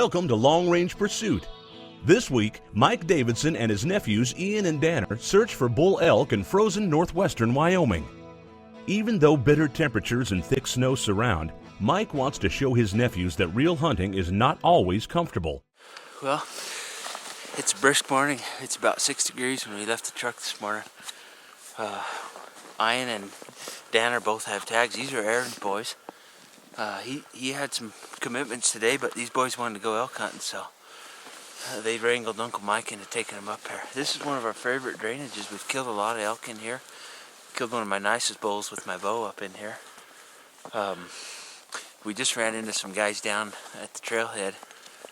Welcome to Long Range Pursuit. This week, Mike Davidson and his nephews Ian and Danner search for bull elk in frozen northwestern Wyoming. Even though bitter temperatures and thick snow surround, Mike wants to show his nephews that real hunting is not always comfortable. Well, it's a brisk morning. It's about 6 degrees when we left the truck this morning. Ian and Danner both have tags. These are Aaron's boys. He had some commitments today, but these boys wanted to go elk hunting, so they wrangled Uncle Mike into taking them up here. This is one of our favorite drainages. We've killed a lot of elk in here. Killed one of my nicest bulls with my bow up in here. We just ran into some guys down at the trailhead.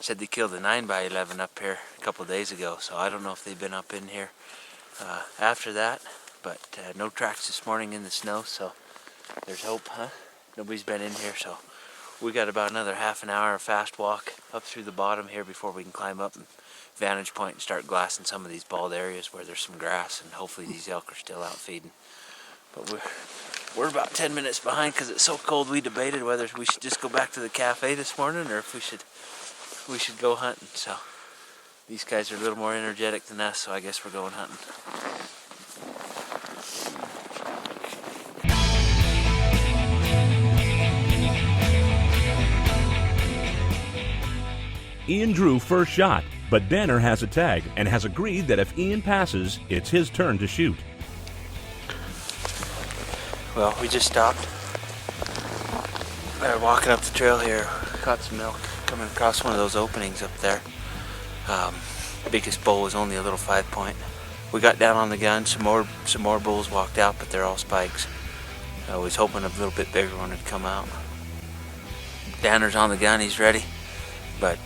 Said they killed a 9x11 up here a couple days ago, so I don't know if they've been up in here after that, but no tracks this morning in the snow, so there's hope, huh? Nobody's been in here, so we got about another half an hour of fast walk up through the bottom here before we can climb up and vantage point and start glassing some of these bald areas where there's some grass, and hopefully these elk are still out feeding. But we're about 10 minutes behind because it's so cold. We debated whether we should just go back to the cafe this morning or if we should go hunting. So these guys are a little more energetic than us, so I guess we're going hunting. Ian drew first shot, but Danner has a tag and has agreed that if Ian passes, it's his turn to shoot. Well, we just stopped. Walking up the trail here, caught some elk coming across one of those openings up there. Biggest bull was only a little 5-point. We got down on the gun, some more bulls walked out, but they're all spikes. I was hoping a little bit bigger one would come out. Danner's on the gun, he's ready, but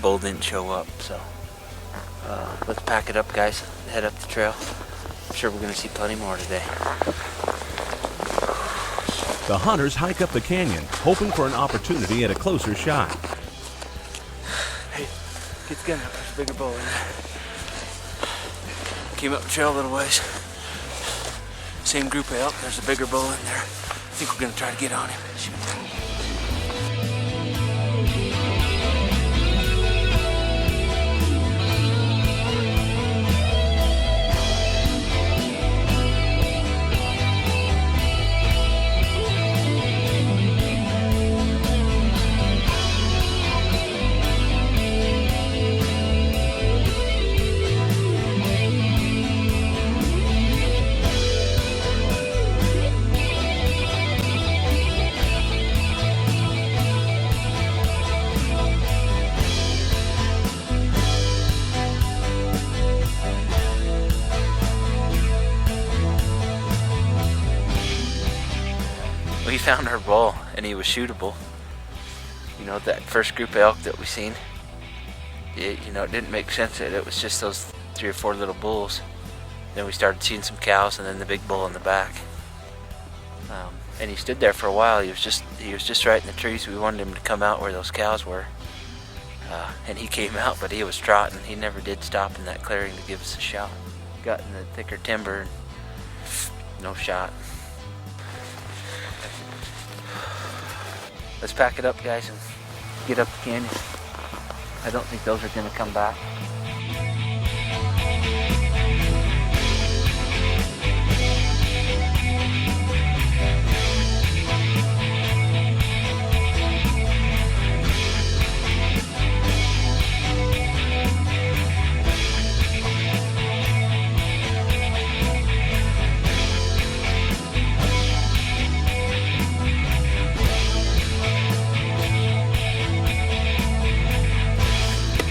bull didn't show up, so let's pack it up, guys, head up the trail. I'm sure we're going to see plenty more today. The hunters hike up the canyon, hoping for an opportunity at a closer shot. Hey, get the gun up, there's a bigger bull in there. Came up the trail a little ways. Same group of elk, there's a bigger bull in there. I think we're going to try to get on him. Shoot. We found our bull and he was shootable. You know, that first group of elk that we seen, it didn't make sense that it was just those 3 or 4 little bulls. Then we started seeing some cows and then the big bull in the back. And he stood there for a while. He was just right in the trees. We wanted him to come out where those cows were. And he came out, but he was trotting. He never did stop in that clearing to give us a shot. Got in the thicker timber, no shot. Let's pack it up, guys, and get up the canyon. I don't think those are going to come back.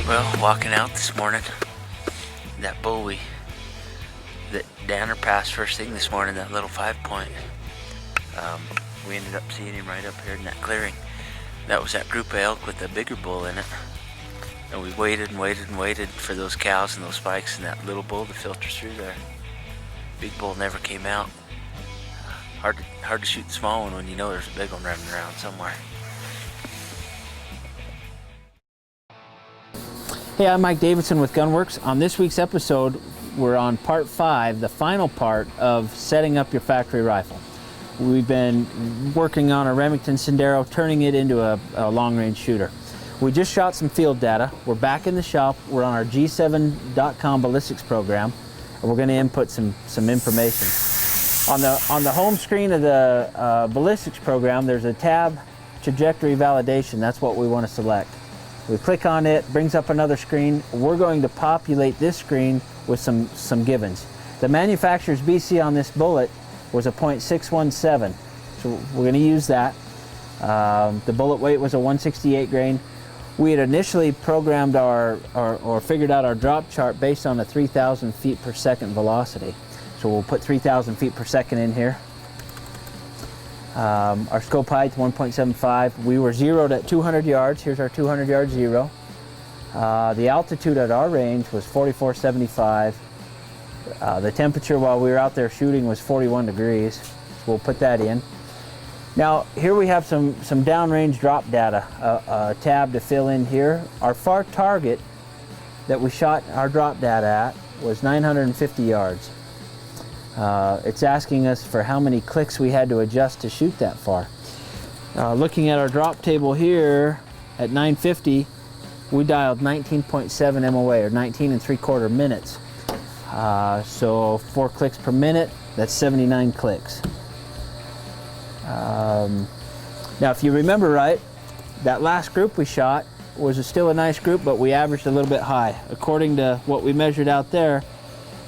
Well, walking out this morning, that bull that Danner passed first thing this morning, that little 5-point, we ended up seeing him right up here in that clearing. That was that group of elk with the bigger bull in it. And we waited and waited and waited for those cows and those spikes and that little bull to filter through there. Big bull never came out. Hard to shoot the small one when you know there's a big one running around somewhere. Hey, I'm Mike Davidson with Gunwerks. On this week's episode, we're on part 5, the final part of setting up your factory rifle. We've been working on a Remington Sendero, turning it into a long-range shooter. We just shot some field data. We're back in the shop. We're on our G7.com ballistics program, and we're going to input some information. On the home screen of the ballistics program, there's a tab, trajectory validation. That's what we want to select. We click on it, brings up another screen. We're going to populate this screen with some givens. The manufacturer's BC on this bullet was a .617, so we're going to use that. The bullet weight was a 168 grain. We had initially programmed or figured out our drop chart based on a 3,000 feet per second velocity. So we'll put 3,000 feet per second in here. Our scope height 1.75. We were zeroed at 200 yards. Here's our 200 yard zero. The altitude at our range was 4475. The temperature while we were out there shooting was 41 degrees. So we'll put that in. Now here we have some downrange drop data, a tab to fill in here. Our far target that we shot our drop data at was 950 yards. It's asking us for how many clicks we had to adjust to shoot that far. Looking at our drop table here at 950, we dialed 19.7 MOA, or 19 3/4 minutes. So 4 clicks per minute, that's 79 clicks. Now if you remember right, that last group we shot was still a nice group, but we averaged a little bit high. According to what we measured out there,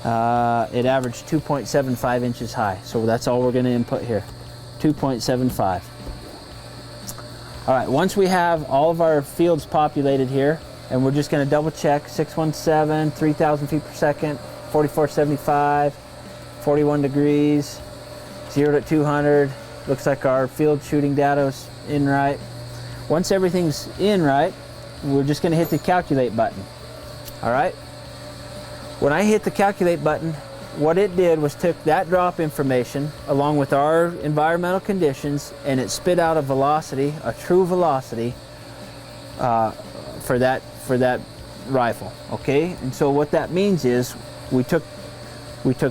it averaged 2.75 inches high. So that's all we're going to input here, 2.75. All right, once we have all of our fields populated here, and we're just going to double check 617, 3,000 feet per second, 4475, 41 degrees, 0 to 200. Looks like our field shooting data is in right. Once everything's in right, we're just going to hit the calculate button. All right? When I hit the calculate button, what it did was took that drop information along with our environmental conditions, and it spit out a velocity, a true velocity for that rifle. Okay? And so what that means is we took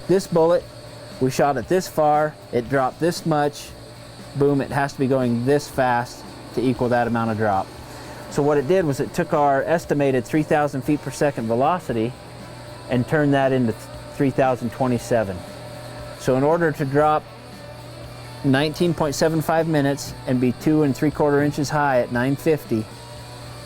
this bullet, we shot it this far, it dropped this much, boom, it has to be going this fast to equal that amount of drop. So what it did was it took our estimated 3,000 feet per second velocity and turned that into 3,027. So in order to drop 19.75 minutes and be 2 3/4 inches high at 950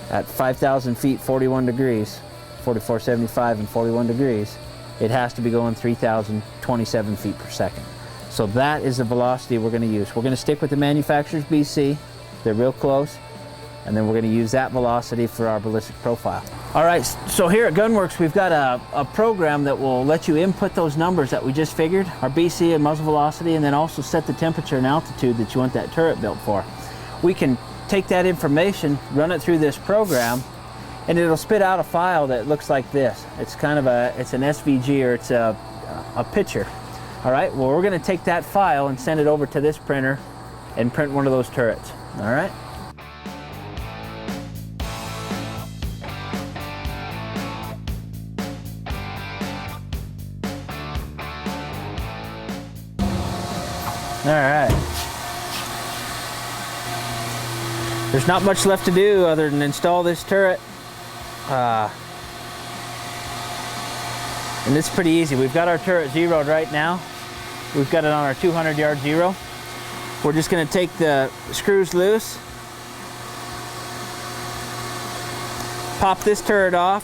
at 5,000 feet, 41 degrees, 4475 and 41 degrees, it has to be going 3,027 feet per second. So that is the velocity we're going to use. We're going to stick with the manufacturer's BC. They're real close. And then we're going to use that velocity for our ballistic profile. All right, so here at Gunwerks, we've got a program that will let you input those numbers that we just figured, our BC and muzzle velocity, and then also set the temperature and altitude that you want that turret built for. We can take that information, run it through this program, and it'll spit out a file that looks like this. It's kind of it's an SVG, or it's a picture. All right, well, we're going to take that file and send it over to this printer and print one of those turrets. All right. All right. There's not much left to do other than install this turret. And it's pretty easy. We've got our turret zeroed right now. We've got it on our 200 yard zero. We're just going to take the screws loose, pop this turret off,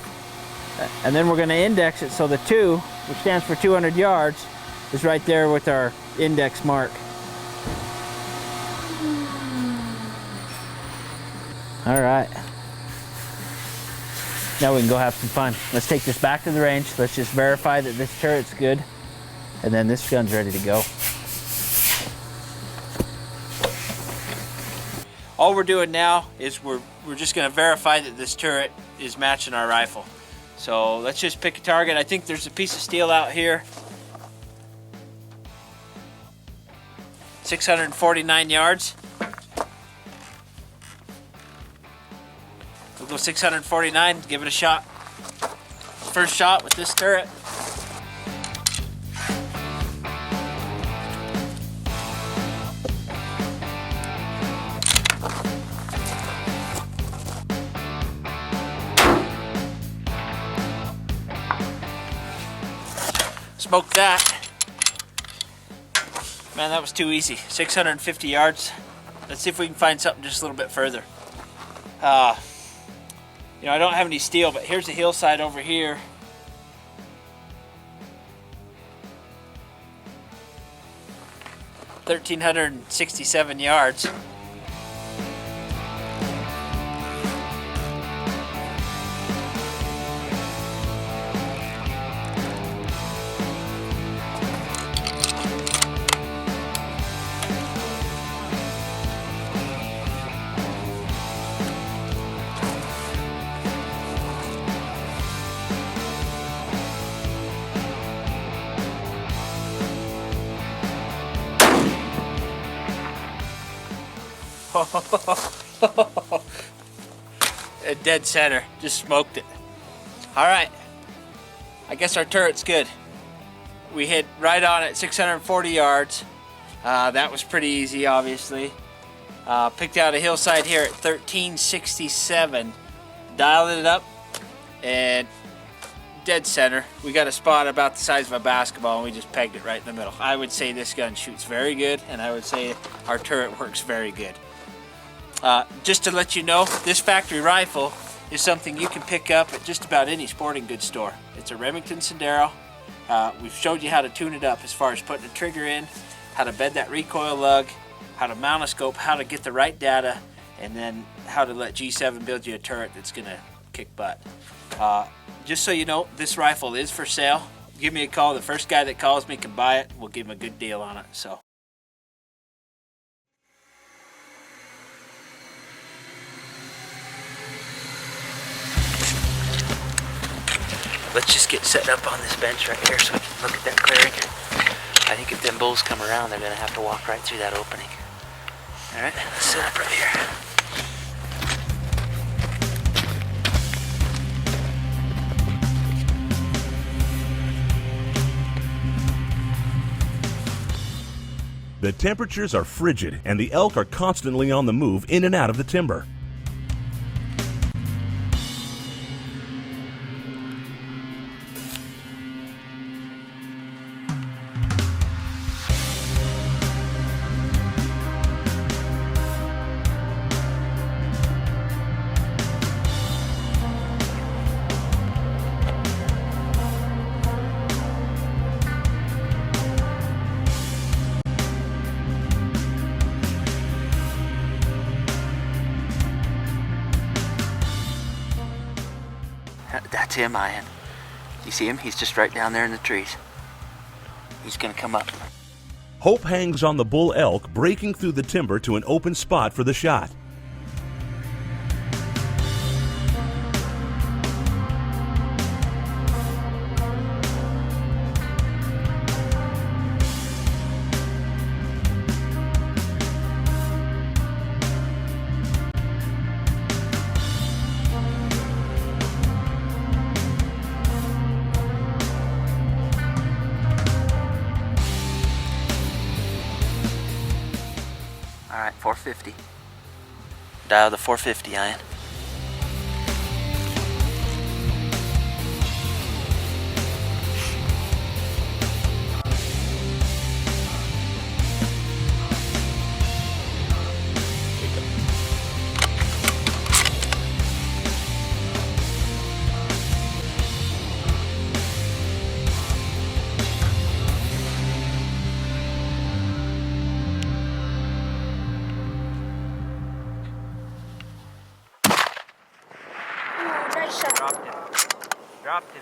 and then we're going to index it so the 2, which stands for 200 yards, is right there with our index mark. All right. Now we can go have some fun. Let's take this back to the range. Let's just verify that this turret's good, and then this gun's ready to go. All we're doing now is we're just going to verify that this turret is matching our rifle. So let's just pick a target. I think there's a piece of steel out here. 649 yards. We'll go 649, give it a shot. First shot with this turret. smoked that. Man, that was too easy. 650 yards. Let's see if we can find something just a little bit further. You know, I don't have any steel, but here's the hillside over here. (1,367 yards. A dead center, just smoked it. All right, I guess our turret's good. We hit right on at 640 yards. That was pretty easy, obviously. Picked out a hillside here at 1367. Dialed it up and dead center. We got a spot about the size of a basketball and we just pegged it right in the middle. I would say this gun shoots very good, and I would say our turret works very good. Just to let you know, this factory rifle is something you can pick up at just about any sporting goods store. It's a Remington Sendero. We've showed you how to tune it up as far as putting a trigger in, how to bed that recoil lug, how to mount a scope, how to get the right data, and then how to let G7 build you a turret that's gonna kick butt. Just so you know, this rifle is for sale. Give me a call. The first guy that calls me can buy it. We'll give him a good deal on it. So. Let's just get set up on this bench right here so we can look at that clearing. I think if them bulls come around, they're gonna have to walk right through that opening. All right, let's set up right here. The temperatures are frigid and the elk are constantly on the move in and out of the timber. That's him, Ian. You see him? He's just right down there in the trees. He's gonna come up. Hope hangs on the bull elk, breaking through the timber to an open spot for the shot. All right, 450. Dial the 450, Ian. Dropped him.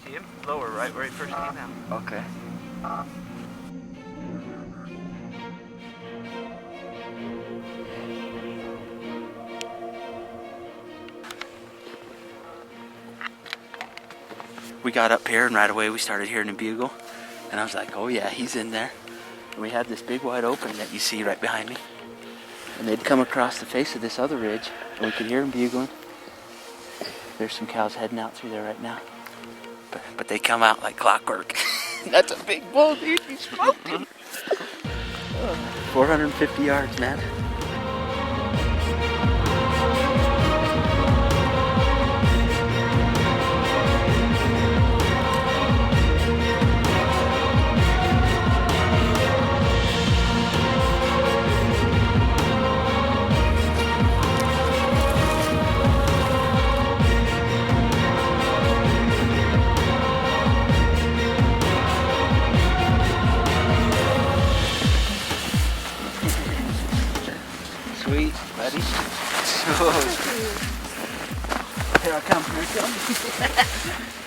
See him? Lower, right where he first came out. Okay. We got up here and right away we started hearing a bugle. And I was like, oh yeah, he's in there. And we had this big wide opening that you see right behind me. And they'd come across the face of this other ridge and we could hear them bugling. There's some cows heading out through there right now. But they come out like clockwork. That's a big bull, dude. He smoked him. 450 yards, man.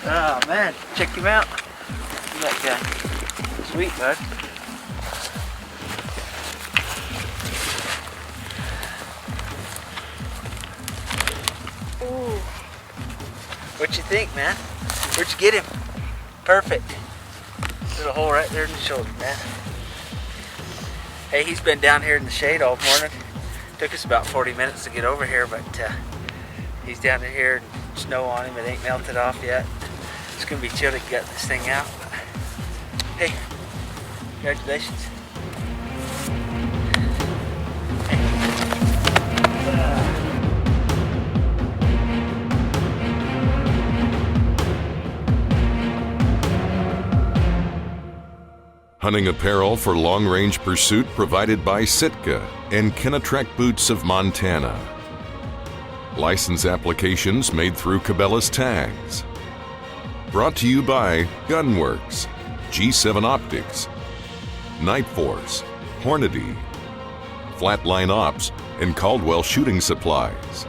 Oh man, check him out. That guy. Sweet, bud. Ooh. What you think, man? Where'd you get him? Perfect. Little hole right there in the shoulder, man. Hey, he's been down here in the shade all morning. Took us about 40 minutes to get over here, but he's down in here, snow on him. It ain't melted off yet. It's gonna be chill to get this thing out. But, hey, congratulations. Hunting apparel for long-range pursuit provided by Sitka and Kenetrek Boots of Montana. License applications made through Cabela's Tags. Brought to you by Gunwerks, G7 Optics, Night Force, Hornady, Flatline Ops, and Caldwell Shooting Supplies.